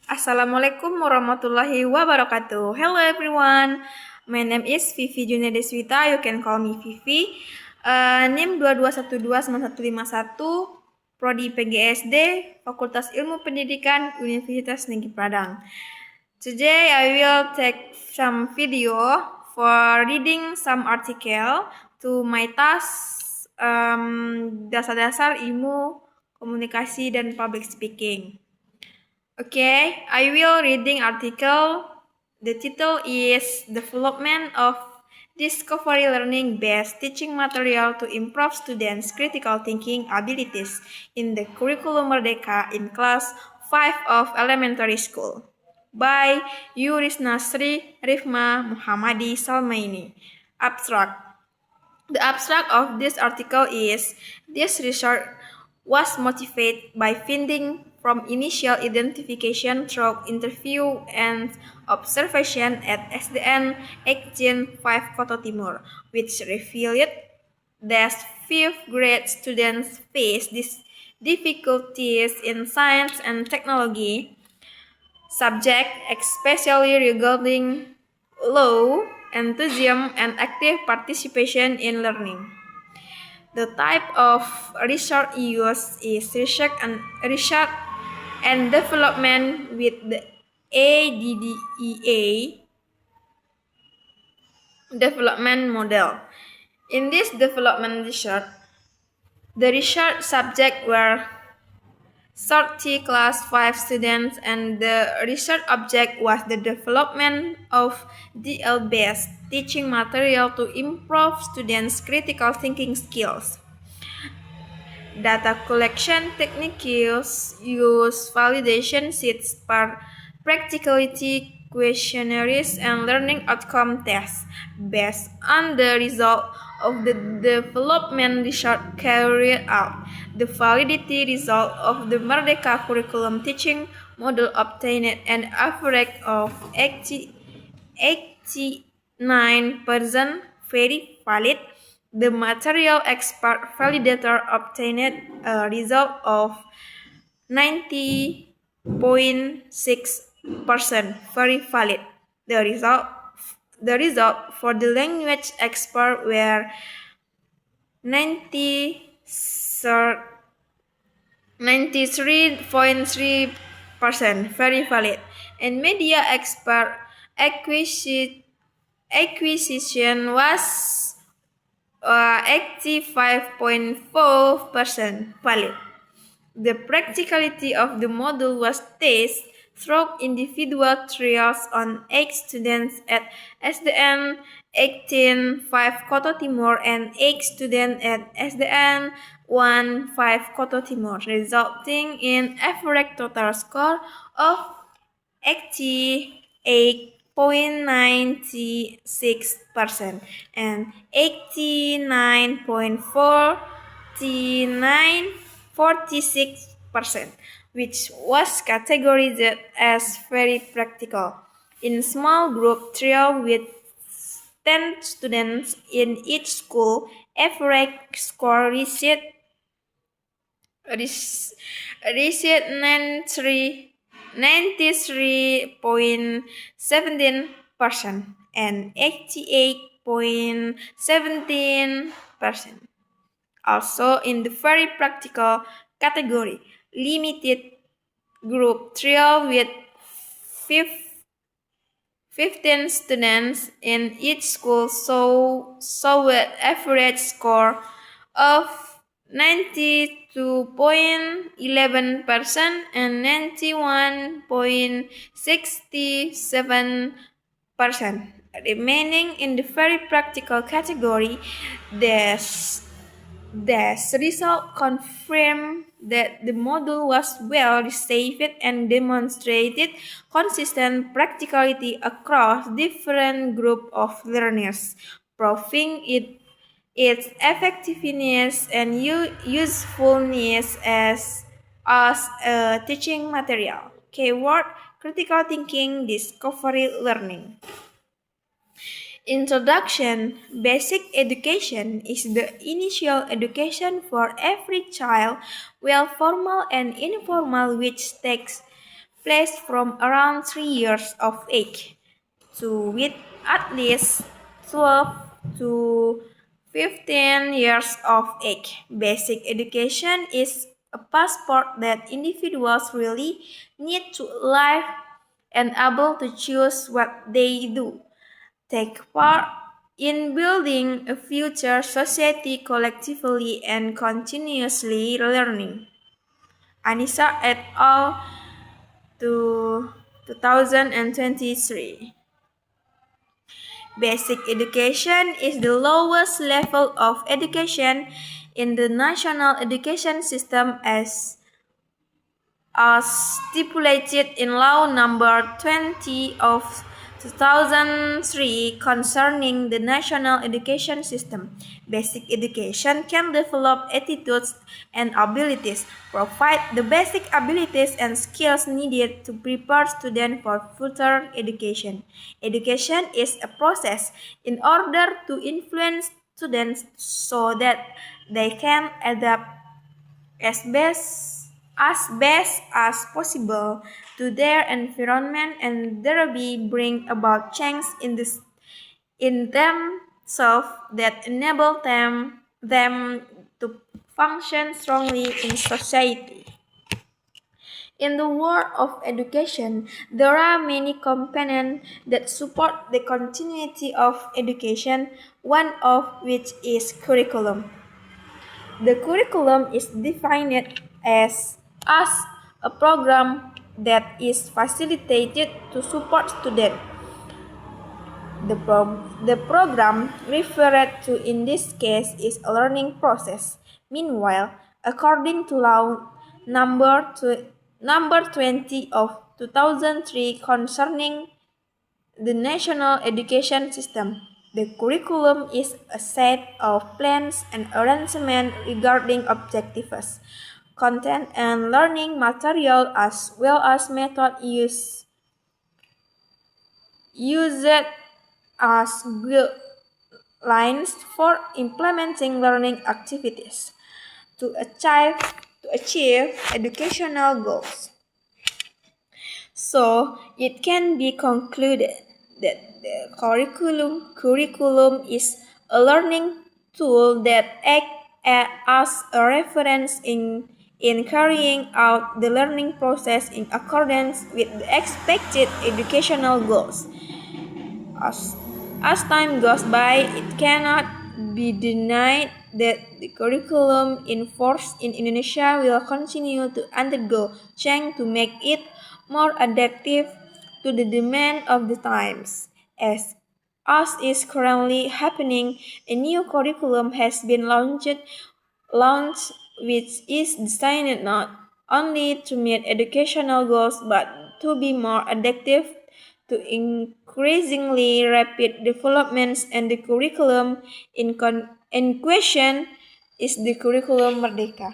Assalamualaikum warahmatullahi wabarakatuh. Hello everyone, my name is Vivi Junia Deswita. You can call me Vivi. NIM 22129151, Prodi PGSD, Fakultas Ilmu Pendidikan, Universitas Negeri Padang. Today I will take some video for reading some article to my task dasar-dasar ilmu komunikasi dan public speaking. Okay, I will reading article. The title is Development of Discovery Learning Based Teaching Material to Improve Students' Critical Thinking Abilities in the Curriculum Merdeka in Class 5 of Elementary School by Yurisna Sri Rifma Muhammadi Salmaini. Abstract. The abstract of this article is, this research was motivated by finding from initial identification through interview and observation at SDN 18-5 Kota Timur, which revealed that 5th grade students face these difficulties in science and technology subject, especially regarding low enthusiasm and active participation in learning. The type of research used is research and development with the ADDEA development model. In this development research, the research subject were 30 class 5 students, and the research object was the development of DL-based teaching material to improve students' critical thinking skills. Data collection techniques use validation sheets, practicality questionnaires, and learning outcome tests based on the result of the development research carried out. The validity result of the Merdeka curriculum teaching model obtained an average of 89% very valid. The material expert validator obtained a result of 90.6% very valid. The result for the language expert were 93.3% very valid, and media expert acquisition was 85.4% valid. The practicality of the model was tested through individual trials on 8 students at SDN 18-5 Kota Timur and 8 students at SDN 1-5 Kota Timur, resulting in average total score of 88.96% and 89.46%, which was categorized as very practical. In small group trial with 10 students in each school, average score reached 93.17% and 88.17%. Also, in the very practical category, limited group trial with 15 students in each school saw an average score of 92.11% and 91.67%. Remaining in the very practical category, the result confirmed that the model was well received and demonstrated consistent practicality across different groups of learners, proving its effectiveness and usefulness as a teaching material. Keyword: critical thinking, discovery learning. Introduction. Basic education is the initial education for every child, while formal and informal, which takes place from around 3 years of age to with at least 12 to 15 years of age. Basic education is a passport that individuals really need to live and able to choose what they do. Take part in building a future society collectively and continuously learning. Anissa et al. To 2023. Basic education is the lowest level of education in the national education system as stipulated in Law Number 20 of 2003 concerning the national education system. Basic education can develop attitudes and abilities, provide the basic abilities and skills needed to prepare students for further education. Education is a process in order to influence students so that they can adapt as best as possible to their environment and thereby bring about change in themselves that enable them to function strongly in society. In the world of education, there are many components that support the continuity of education, one of which is curriculum. The curriculum is defined as a program that is facilitated to support students. The program referred to in this case is a learning process. Meanwhile, according to law number 20 of 2003 concerning the national education system, the curriculum is a set of plans and arrangements regarding objectives, content, and learning material as well as method used as guidelines for implementing learning activities to achieve educational goals. So it can be concluded that the curriculum is a learning tool that acts as a reference in carrying out the learning process in accordance with the expected educational goals. As, as time goes by, it cannot be denied that the curriculum in force in Indonesia will continue to undergo change to make it more adaptive to the demand of the times. As is currently happening, a new curriculum has been launched which is designed not only to meet educational goals but to be more adaptive to increasingly rapid developments, and the curriculum in question is the curriculum Merdeka.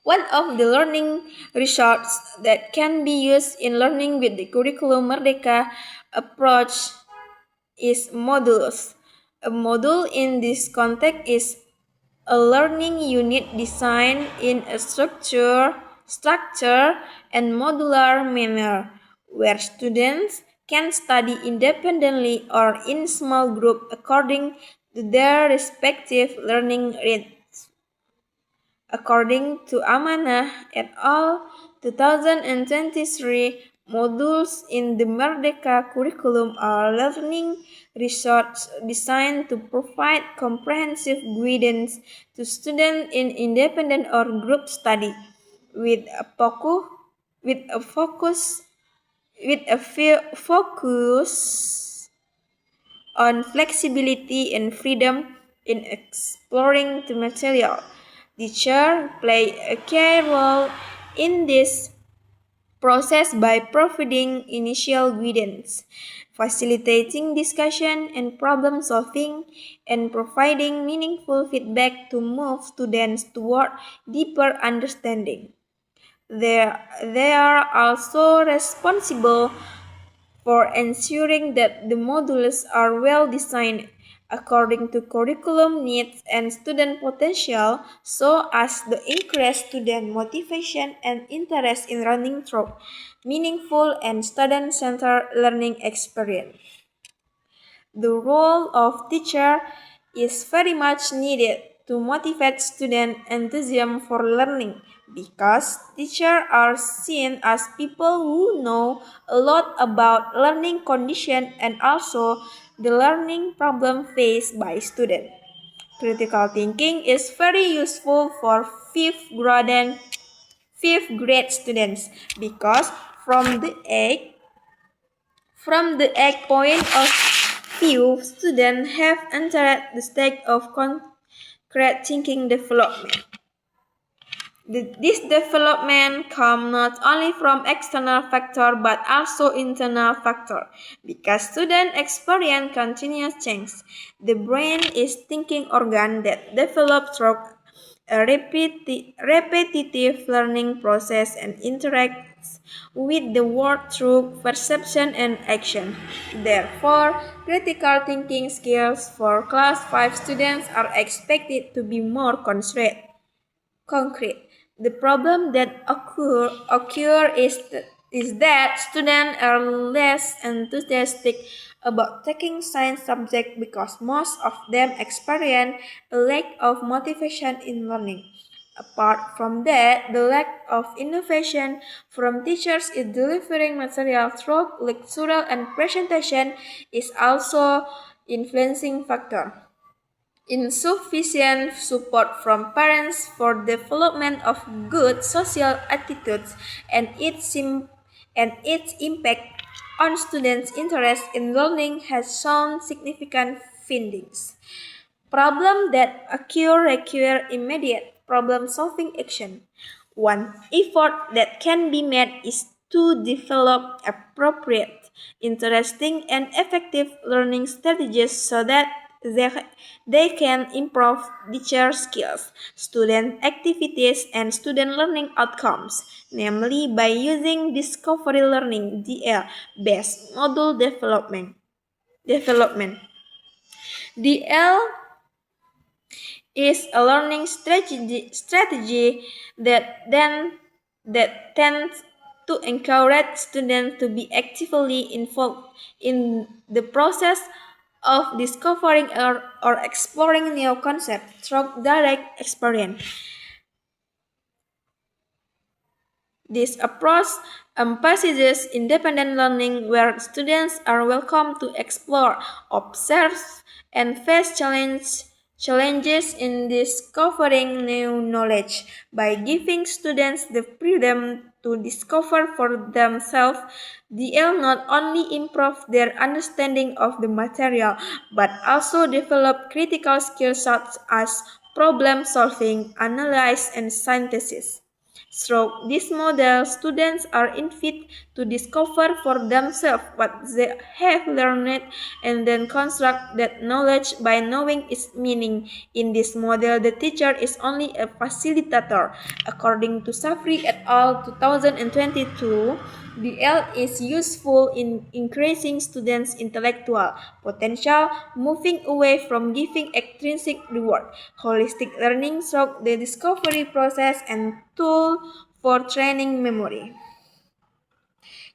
One of the learning resources that can be used in learning with the curriculum Merdeka approach is modules. A module in this context is a learning unit designed in a structured and modular manner, where students can study independently or in small groups according to their respective learning rates. According to Amanah et al. 2023, modules in the Merdeka curriculum are learning resources designed to provide comprehensive guidance to students in independent or group study, with a focus on flexibility and freedom in exploring the material. Teachers play a key role in this process by providing initial guidance, facilitating discussion and problem solving, and providing meaningful feedback to move students toward deeper understanding. They are also responsible for ensuring that the modules are well designed according to curriculum needs and student potential so as to increase student motivation and interest in learning through meaningful and student-centered learning experience. The role of teacher is very much needed to motivate student enthusiasm for learning because teachers are seen as people who know a lot about learning condition and also the learning problem faced by students. Critical thinking is very useful for fifth grade students because from the age from the egg point of view, students have entered the stage of concrete thinking development. This development comes not only from external factor but also internal factor because students experience continuous change. The brain is thinking organ that develops through a repetitive learning process and interacts with the world through perception and action. Therefore, critical thinking skills for class 5 students are expected to be more concrete. The problem that occur is that students are less enthusiastic about taking science subject because most of them experience a lack of motivation in learning. Apart from that, the lack of innovation from teachers in delivering material through lectural and presentation is also influencing factor. Insufficient support from parents for development of good social attitudes and its impact on students' interest in learning has shown significant findings. Problems that occur require immediate problem-solving action. One effort that can be made is to develop appropriate, interesting, and effective learning strategies so that they can improve teacher skills, student activities, and student learning outcomes, namely by using discovery learning (DL) based module development. DL is a learning strategy that tends to encourage students to be actively involved in the process of discovering or exploring new concepts through direct experience. This approach emphasizes independent learning where students are welcome to explore, observe, and face challenges in discovering new knowledge. By giving students the freedom to discover for themselves, DL not only improve their understanding of the material but also develop critical skills such as problem solving, analysis, and synthesis. Through this model, students are invited to discover for themselves what they have learned and then construct that knowledge by knowing its meaning. In this model, the teacher is only a facilitator. According to Safri et al. 2022, DL is useful in increasing students' intellectual potential, moving away from giving extrinsic reward. Holistic learning through the discovery process and tool for training memory.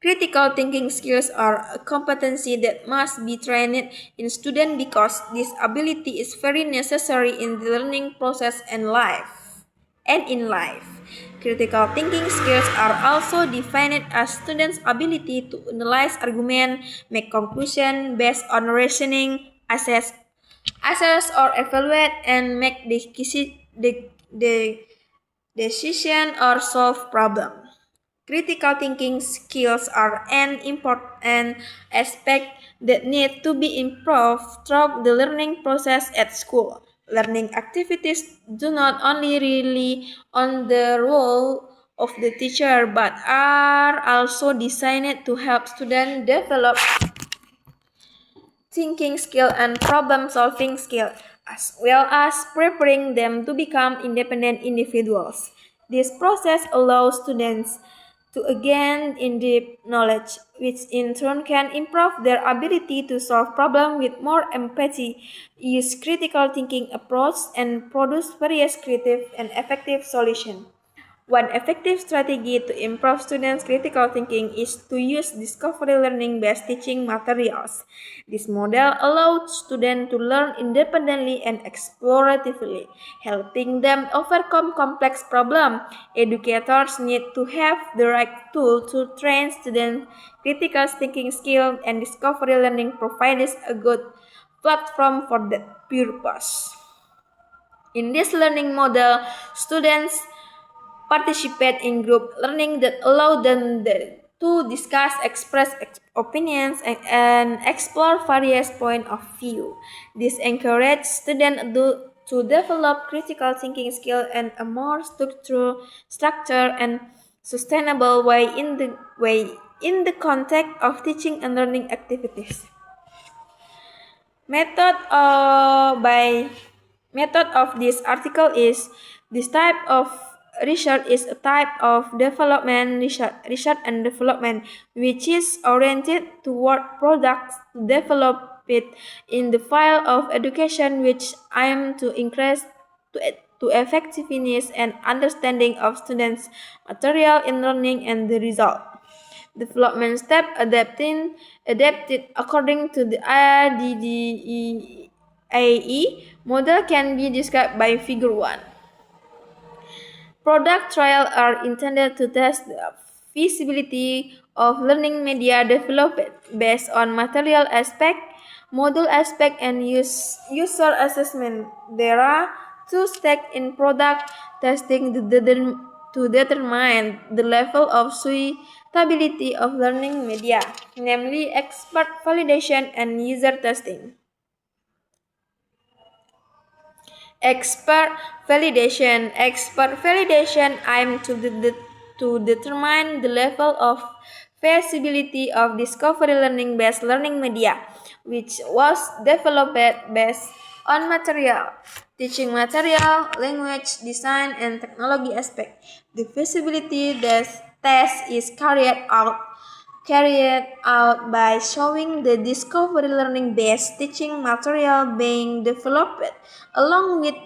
Critical thinking skills are a competency that must be trained in students because this ability is very necessary in the learning process and in life. Critical thinking skills are also defined as students' ability to analyze argument, make conclusions based on reasoning, assess or evaluate, and make the decision or solve problem. Critical thinking skills are an important aspect that need to be improved throughout the learning process at school. Learning activities do not only rely on the role of the teacher but are also designed to help students develop thinking skill and problem solving skill, as well as preparing them to become independent individuals. This process allows students to gain in-depth knowledge, which in turn can improve their ability to solve problems with more empathy, use critical thinking approach, and produce various creative and effective solutions. One effective strategy to improve students' critical thinking is to use discovery learning based teaching materials. This model allows students to learn independently and exploratively, helping them overcome complex problems. Educators need to have the right tool to train students' critical thinking skills, and discovery learning provides a good platform for that purpose. In this learning model, students participate in group learning that allow them to discuss, express opinions, and explore various points of view. This encourages students to develop critical thinking skill and a more structured and sustainable way in the context of teaching and learning activities. Method by method of this article is this type of research is a type of development research and development which is oriented toward products to develop it in the field of education which aim to increase to effectiveness and understanding of students material in learning and the result. Development step adapted according to the IDDEAE model can be described by figure 1. Product trials are intended to test the feasibility of learning media developed based on material aspect, module aspect, and user assessment. There are two steps in product testing to determine the level of suitability of learning media, namely expert validation and user testing. Expert validation aims to determine the level of feasibility of discovery learning based learning media, which was developed based on material, teaching material, language, design, and technology aspect. The feasibility test is carried out by showing the discovery learning based teaching material being developed along with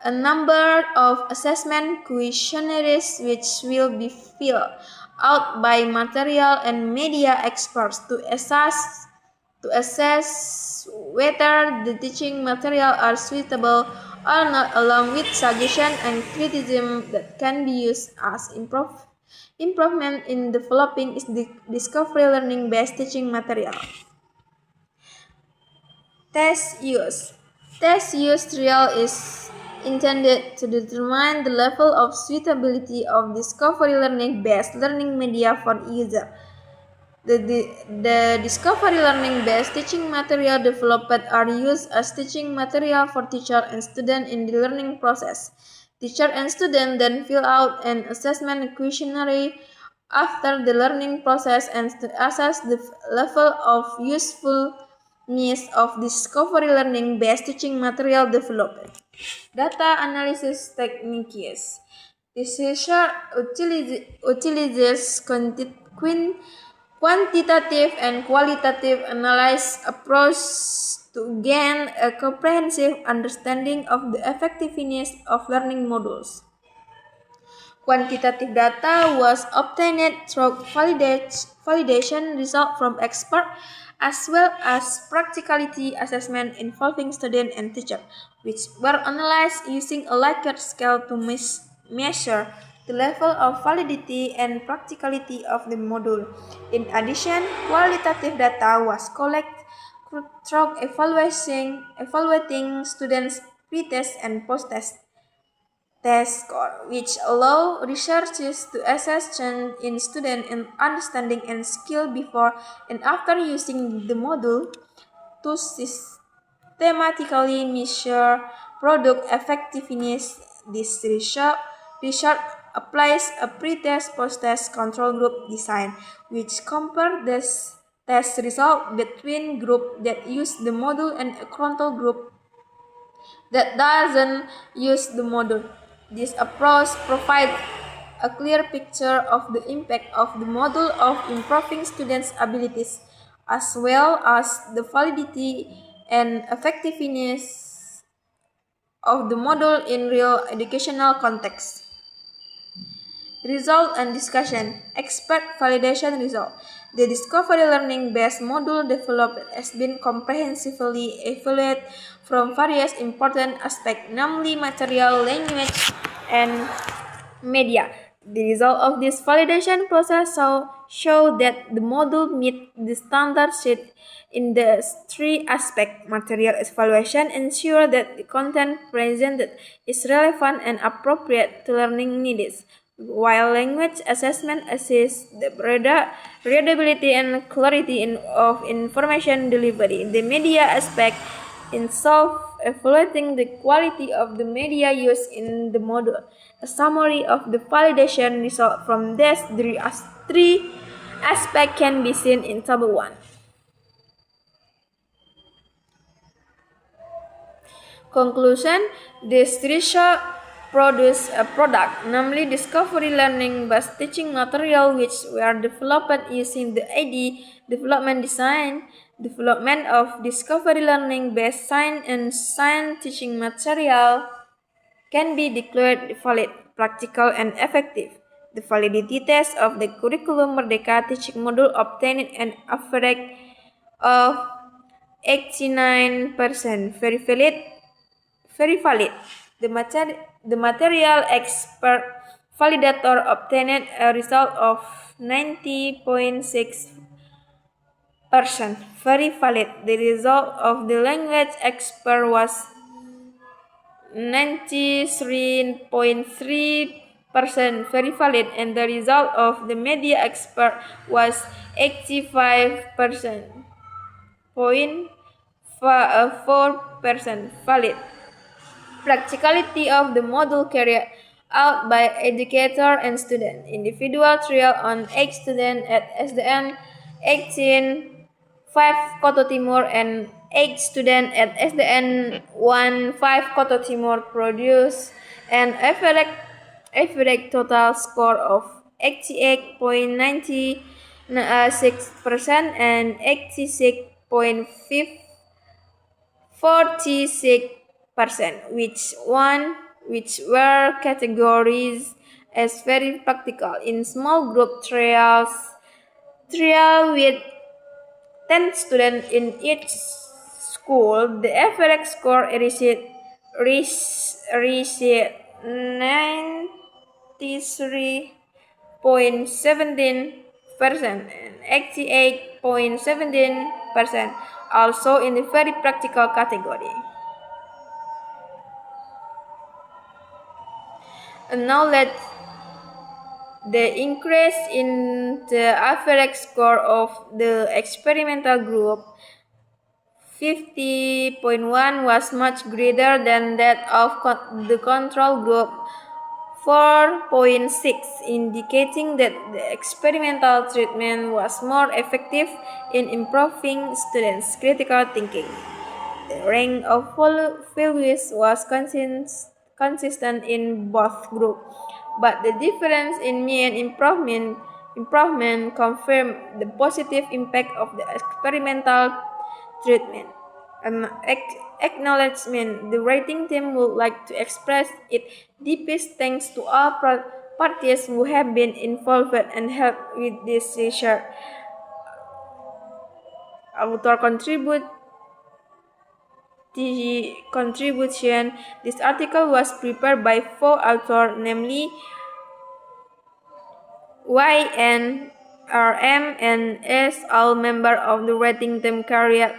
a number of assessment questionnaires which will be filled out by material and media experts to assess whether the teaching material are suitable or not, along with suggestion and criticism that can be used as improvement in developing the discovery learning based teaching material. Test use. Test use trial is intended to determine the level of suitability of discovery learning based learning media for user. The discovery learning based teaching material developed are used as teaching material for teacher and student in the learning process. Teacher and student then fill out an assessment questionnaire after the learning process and to assess the level of usefulness of discovery learning based teaching material developed. Data analysis techniques. This research utilizes quantitative and qualitative analysis approach to gain a comprehensive understanding of the effectiveness of learning modules. Quantitative data was obtained through validation results from experts as well as practicality assessment involving student and teacher, which were analyzed using a Likert scale to measure the level of validity and practicality of the module. In addition, qualitative data was collected through evaluating students' pre-test and post-test test score, which allow researchers to assess change in student understanding and skill before and after using the module to systematically measure product effectiveness. This research applies a pre-test post-test control group design, which compare this test result between group that use the module and a control group that doesn't use the module. This approach provides a clear picture of the impact of the module of improving students' abilities, as well as the validity and effectiveness of the module in real educational context. Result and discussion. Expert validation result. The Discovery Learning based module developed has been comprehensively evaluated from various important aspects, namely material, language, and media. The result of this validation process show that the module meet the standard set in the three aspects. Material evaluation ensure that the content presented is relevant and appropriate to learning needs, while language assessment assists the readability and clarity of information delivery. The media aspect in self-evaluating the quality of the media used in the module. A summary of the validation result from these three aspects can be seen in Table 1. Conclusion: this research produced a product, namely Discovery Learning-based teaching material, which were developed using the ID development design. Development of Discovery Learning-based science and science teaching material can be declared valid, practical, and effective. The validity test of the Curriculum Merdeka teaching module obtained an average of 89%. Very valid. The material expert validator obtained a result of 90.6%. Very valid. The result of the language expert was 93.3%. Very valid. And the result of the media expert was 85%. 4% valid. Practicality of the module carried out by educator and student. Individual trial on 8 students at SDN 18-5 Koto Timur and 8 students at SDN 1-5 Koto Timur produced an average total score of 88.96% and 86.46%, which were categorized as very practical. In small group trial with 10 students in each school, the average score reached 93.17% and 88.17%, also in the very practical category. And now let the increase in the average score of the experimental group 50.1 was much greater than that of the control group 4.6, indicating that the experimental treatment was more effective in improving students' critical thinking. The rank of values was consistent in both groups, but the difference in mean improvement confirmed the positive impact of the experimental treatment. An acknowledgement. The writing team would like to express its deepest thanks to all parties who have been involved and helped with this research. Author contribution. This article was prepared by 4 authors, namely Y.N. R.M. and S. All members of the writing team carried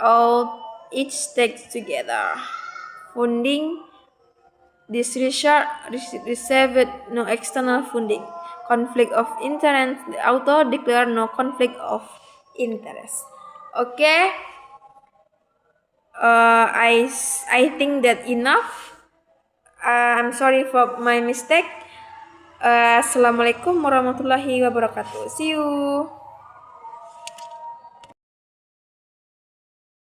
out each text together. Funding. This research received no external funding. Conflict of interest. The author declared no conflict of interest. Okay. I think that enough. I'm sorry for my mistake. Assalamualaikum warahmatullahi wabarakatuh. See you.